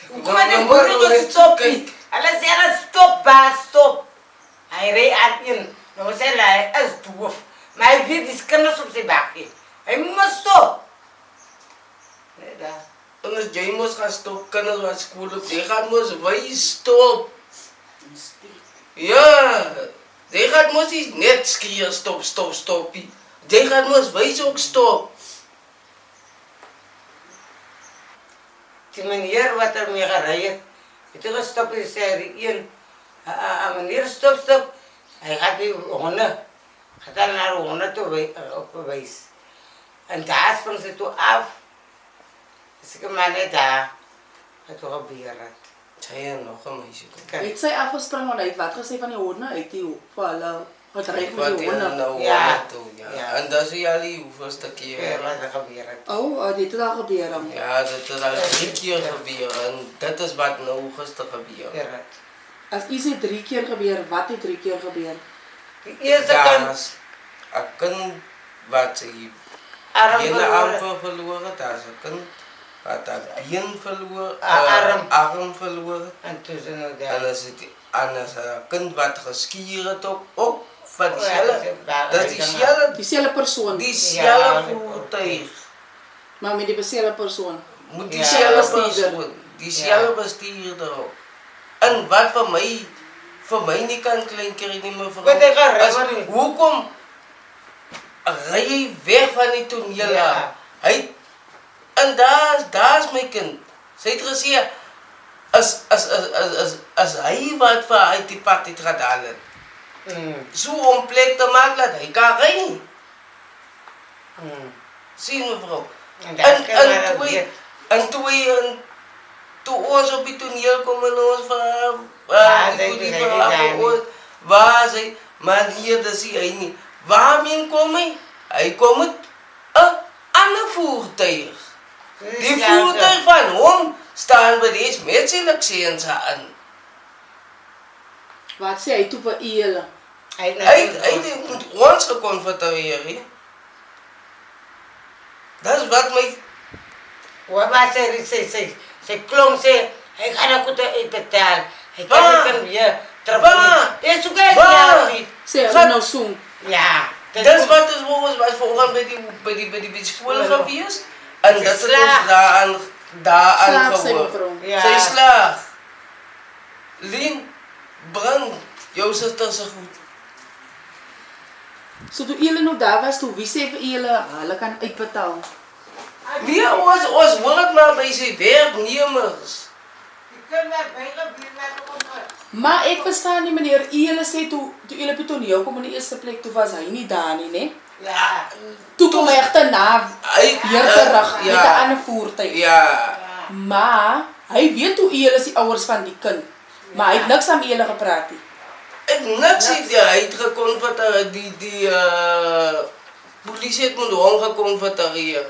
Hoekom het die boere gestop nie? Hulle sê hulle stop, baas, stop. Hy ry aan een. Nou sê hulle, hy is doof. Maar hy weet die kinders op sy bakkie. Hy moet stop. Nee, daar. En as jy mos gaan stop, kinders wat skool op, jy gaan mos wys stop. Ja, jy gaan mos nie net skree stop, stop, stoppie. Jy gaan mos wys ook stop. Die meneer wat er mee gery het hy gestop en sê die een, meneer stop, stop. Hy gaat die honde, gaat al naar de honde toe opgewijs. En daar sprong ze toe af. Dus ik maar net daar, wat toch gebeur het. Sy het nog 'n meisie kom. Het sy afgespring en hy het wat gesê van die honde uit die vir hulle gedreig met Wat die hy honde. nou Ja. toe, ja. Ja. En dis al die hoeveelste keer. Ja, wat er gebeur het. Dit het al gebeur dan. Ja, dit het al 3 keer gebeur en dit is wat nou gister gebeur. Ja. As iets het 3 keer gebeur, wat het 3 keer gebeur? Die eerste Daar kant, is 'n kind wat sy arm bene verloren. amper verloor het, daar is 'n kind wat haar been verloor, arm verloor het. En toen ze nou En daar. dan is het anders 'n kind wat geskier het ook van Oh, ja, dieselfde. dat Dis is dieselfde Dieselfde persoon, dieselfde Ja, voertuig. maar met die dieselfde persoon. Moet Ja. dieselfde Bestuurder. persoon, dieselfde bestuurder ook. En wat vir my nie kan klein kry nie mevrou. Wat hy gery As- word nie. Hoekom ry hy weg van die toneel Ja. af? Hy en daar's my kind. Sy het gesê as hy wat vir hy die pad het gedaan het. So om plek te maak dat hy kan ry. Sien mevrou. En daar kan maar dat weer. Toe ons op die toneel kom en ons Waar die sy goedie die vraag daar vir ons, waar sy, maar hier dis hy nie. Waarmee kom hy? Hy kom met 'n ander voertuig. Die voertuig van hom staan by die met sy lisensie in. Wat sê hy toe vir julle? Hy Hy moet ons geconfronteer, hè? Dis wat my Wat sy klom sê, hy gaan nou goed betaal. Hy kan Waar? dit kan weer terug. Waar? Dis so gek Waar? nou nie. Sê hy Gat- nou soen. Ja. dis wat is volgens wat voorgaan by die skool gewees. En Sy dit het slaag. ons daaraan Slaag sy gehoor. mevrou. Ja. Sy slaag. Lien, bring jou suster se goed. So toe julle nou daar was, toe wie sê vir julle, hulle kan uitbetaal? Nee, ons hoor dit maar by sy werknemers. Die kinders bygebleef met hom. Maar ek verstaan nie meneer, julle sê toe julle op die toneel kom in die eerste plek, toe was hy nie daar nie, né? Ja. Toe kom hy agterna Hy weer terug met 'n ja, ander voertuig. ja. Maar hy weet hoe julle is die ouers van die kind. Maar hy het niks aan julle gepraat nie. Ek niks het hy het gekonfronteer die polisie het met hom gekonfronteer.